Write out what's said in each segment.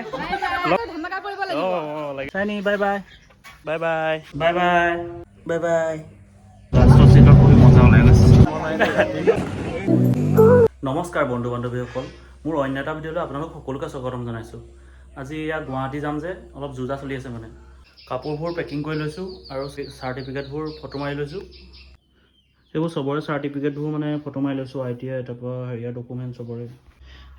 ধমাকা কৰিব লাগিব চাইনি bye bye bye bye bye bye bye bye লাষ্টৰ চিটত বহি মজা ওলাই গৈছে নমস্কাৰ বন্ধু বান্ধৱীসকল মোৰ অন্য এটা ভিডিঅ'লৈ আপোনালোক সকলোকে স্বাগতম জনাইছোঁ আজি ইয়াত গুৱাহাটী যাম যে অলপ যুজা চলি আছে মানে কাপোৰবোৰ পেকিং কৰি লৈছোঁ আৰু চাৰ্টিফিকেটবোৰ ফটো মাৰি লৈছোঁ এইবোৰ চবৰে চাৰ্টিফিকেটবোৰ মানে ফটো মাৰি লৈছোঁ ITI তাৰপৰা হেৰিয়াৰ ডকুমেণ্ট চবৰে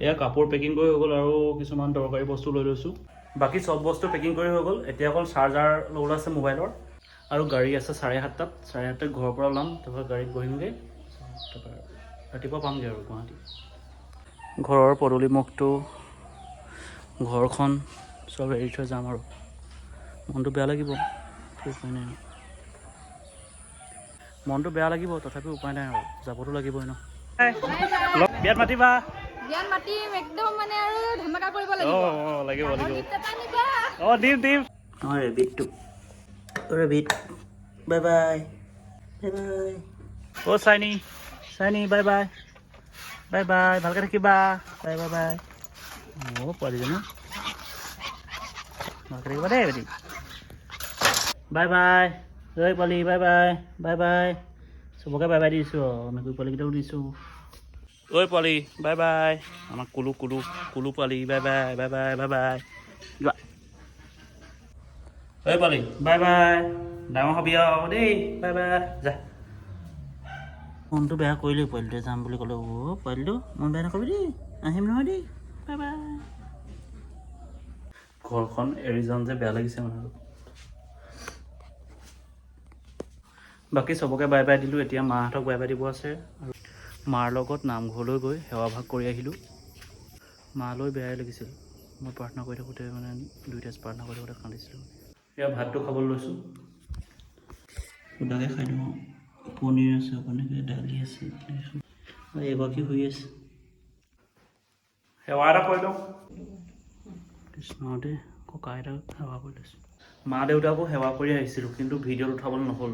এয়া কাপোৰ পেকিং কৰি হৈ গ'ল আৰু কিছুমান দৰকাৰী বস্তু লৈ লৈছোঁ বাকী চব বস্তু পেকিং কৰি হৈ গ'ল এতিয়া অকল চাৰ্জাৰ ল'বলৈ আছে মোবাইলৰ আৰু গাড়ী আছে 7:30 7:30 ঘৰৰ পৰা ওলাম তাৰপৰা গাড়ীত বহিমগৈ তাৰপৰা ৰাতিপুৱা পামগৈ আৰু গুৱাহাটী ঘৰৰ পদূলিমুখটো ঘৰখন চব এৰি থৈ যাম আৰু মনটো বেয়া লাগিব উপায় নাই মনটো বেয়া লাগিব তথাপিও উপায় নাই আৰু যাবতো লাগিবই ন বিয়াত মাতিবা বিয়াত মাতিম একদম মানে আৰু ধমাকা কৰিব লাগিব দিম ৰেবিটটো rabbit bye bye bye bye চাইনি বাই বাই বাই বাই ভালকৈ থাকিবা বাই বাই বাই পোৱালিজনী ভালকৈ থাকিবা দেই বেটি বাই বাই পোৱালি বাই বাই বাই বাই চবকে বাই বাই দিছোঁ মেকুৰী পোৱালিকেইটাও দিছোঁ পোৱালি বাই বাই আমাক কুলু পোৱালি bye bye bye bye bye bye যোৱা পোৱালি বাই বাই ডাঙৰ হবি আৰু দেই বাই বাই যা মনটো বেয়া কৰিলেই পোৱালিটোৱে যাম বুলি ক'লে পোৱালিটো মন বেয়া নকৰিবি দেই আহিম নহয় দেই বাই বাই ঘৰখন এৰি যাম যে বেয়া লাগিছে মানে বাকী চবকে বাই বাই দিলোঁ এতিয়া মাহঁতক বাই বাই দিব আছে আৰু মাৰ লগত নামঘৰলৈ গৈ সেৱা ভাগ কৰি আহিলোঁ মালৈ বেয়াই লাগিছিল মই প্ৰাৰ্থনা কৰি থাকোঁতে মানে দুইটা প্ৰাৰ্থনা কৰি থাকোঁতে কান্দিছিলোঁ এয়া ভাতটো খাবলৈ লৈছোঁ সুদাকৈ খাই দিওঁ পনীৰ আছে অকণকৈ দালি আছে এগৰাকী শুই আছে সেৱা এটা কৰি লওঁ কৃষ্ণ দেই ককা আইতাক সেৱা কৰি লৈছোঁ মা দেউতাকো সেৱা কৰি আহিছিলোঁ কিন্তু ভিডিঅ'ত উঠাবলৈ নহ'ল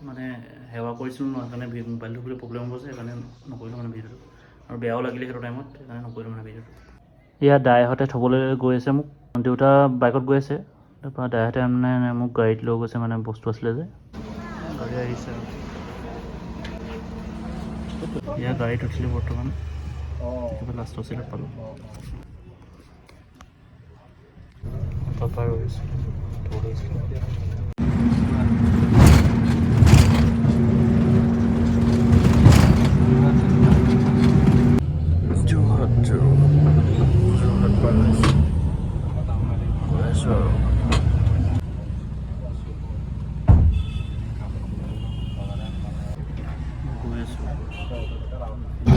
মানে সেৱা কৰিছিলোঁ ন সেইকাৰণে মোবাইলটো বুলি প্ৰব্লেম হ'ব যে সেইকাৰণে নকৰিলোঁ মানে ভিডিঅ'টো আৰু বেয়াও লাগিলে সেইটো টাইমত সেইকাৰণে নকৰিলোঁ মানে ভিডিঅ'টো ইয়াত দাইহঁতে থ'বলৈ গৈ আছে মোক দেউতা বাইকত গৈ আছে তাৰপৰা দাইহঁতে মানে মোক গাড়ীত লৈ গৈছে মানে বস্তু আছিলে যে গাড়ী আহিছে আৰু ইয়াৰ গাড়ীত উঠিলোঁ বৰ্তমান লাষ্টৰ চিটত পালোঁ পাপা ৰৈছোঁ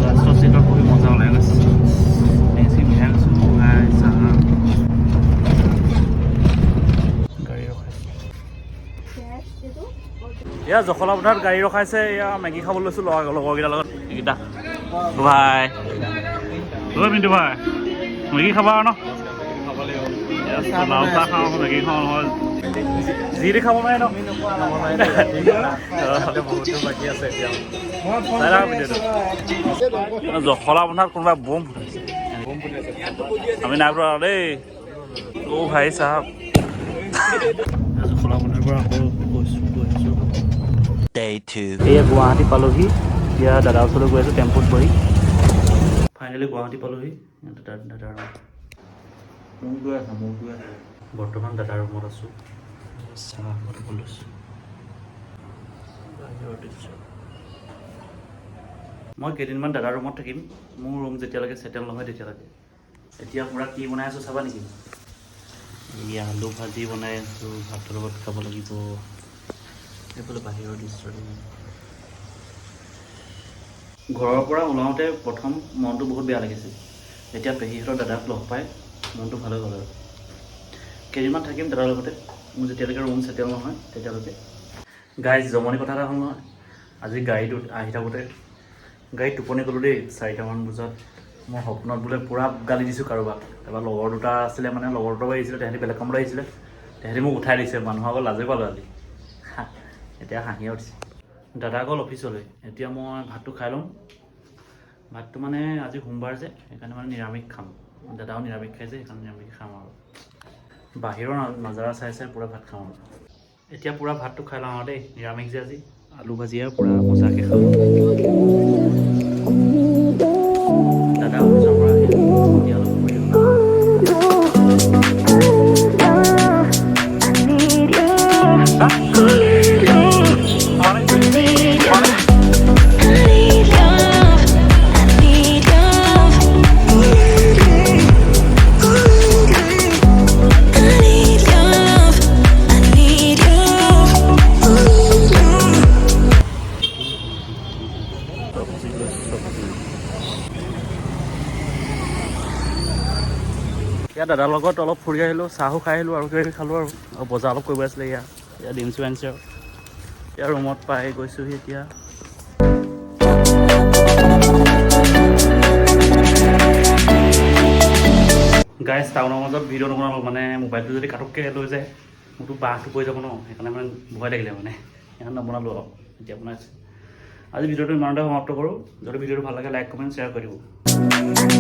লাষ্টৰ চিটত বহি মজা ওলাই গৈছে গাড়ী ৰখাইছে এয়া জখলা পথাৰত গাড়ী ৰখাইছে এয়া মেগী খাবলৈ লৈছোঁ লগৰকেইটাৰ লগত এইকেইটা ভাই মিণ্টু ভাই মেগী খাবা আৰু ন লাও চাহ খাওঁ মেগী খাওঁ নহয় যি দি খাব নোৱাৰে ন জখলা পথাৰত কোনোবাই বম ফুটাইছে আমি নাই পৰা দেই ভাই চাহাব জখলা পথাৰৰ পৰা আকৌ গৈছোঁ এয়া গুৱাহাটী পালোহি এতিয়া দাদাৰ ওচৰলৈ গৈ আছোঁ টেম্পুত বহি ফাইনেলি গুৱাহাটী পালোহি দাদাৰ মোক গৈ আছে বৰ্তমান দাদাৰ ৰুমত আছোঁ চাহ খাব লৈছোঁ মই কেইদিনমান দাদাৰ ৰুমত থাকিম মোৰ ৰুম যেতিয়ালৈকে ছেটেল নহয় তেতিয়ালৈকে এতিয়া পূৰা কি বনাই আছোঁ চাবা নেকি এই আলু ভাজি বনাই আছোঁ ভাতৰ লগত খাব লাগিব এইফালে বাহিৰৰ দৃশ্য ঘৰৰ পৰা ওলাওঁতে প্ৰথম মনটো বহুত বেয়া লাগিছিল এতিয়া পেহীহঁতৰ দাদাক লগ পাই মনটো ভালে গ'ল আৰু কেইদিনমান থাকিম দাদাৰ লগতে মোৰ যেতিয়ালৈকে ৰুম ছেটেল নহয় তেতিয়ালৈকে গাইজ জমনি কথা এটা হ'ল নহয় আজি গাড়ীটোত আহি থাকোঁতে গাড়ীত টোপনি গ'লোঁ দেই 4টামান বজাত মই সপোনত বোলে পূৰা গালি দিছোঁ কাৰোবাক তাৰপৰা লগৰ দুটা আছিলে মানে লগৰ দুটা আহিছিলে তেহেঁতি বেলেগ কামত আহিছিলে তেহেঁতি মোক উঠাই দিছে মানুহৰ আগত লাজে পালোঁ আজি এতিয়া হাঁহিয়ে উঠিছে দাদা গ'ল অফিচলৈ এতিয়া মই ভাতটো খাই লওঁ ভাতটো মানে আজি সোমবাৰ যে সেইকাৰণে মানে নিৰামিষ খাম দাদাও নিৰামিষ খাইছে সেইকাৰণে নিৰামিষ খাম আৰু বাহিৰৰ নজাৰা চাই চাই পূৰা ভাত খাওঁ আৰু এতিয়া পূৰা ভাতটো খাই লওঁ আৰু দেই নিৰামিষ যে আজি আলু ভাজি আৰু পূৰা মজাকৈ খাওঁ দাদা অফিচৰ পৰা আহিল এতিয়া অলপ ফুৰি ইয়াত দাদাৰ লগত অলপ ফুৰি আহিলোঁ চাহো খাই আহিলোঁ আৰু কিবা কিবি খালোঁ আৰু বজাৰ অলপ কৰিব আছিলে ইয়াত ডিম চিম আনিছে আৰু এতিয়া ৰুমত পাই গৈছোঁহি এতিয়া গাইজ টাউনৰ মাজত ভিডিঅ' নবনালোঁ মানে মোবাইলটো যদি কাটককৈ লৈ যায় মোৰতো বাঁহটো পৰি যাব ন সেইকাৰণে মানে ভয় লাগিলে মানে সেইকাৰণে নবনালোঁ আৰু এতিয়া বনাইছোঁ আজি ভিডিঅ'টো ইমানতে সমাপ্ত কৰোঁ যদি ভিডিঅ'টো ভাল লাগে লাইক কমেণ্ট শ্বেয়াৰ কৰি দিব